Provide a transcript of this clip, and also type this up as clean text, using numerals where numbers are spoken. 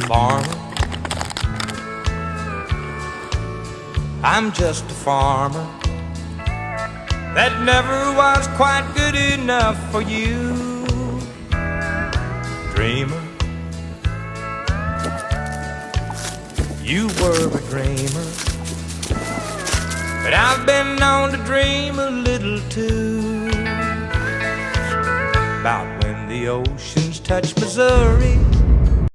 farmer. I'm just a farmer that never was quite good enough for you, dreamer. You were a dreamer, but I've been known to dream a little too, about when the oceans touch Missouri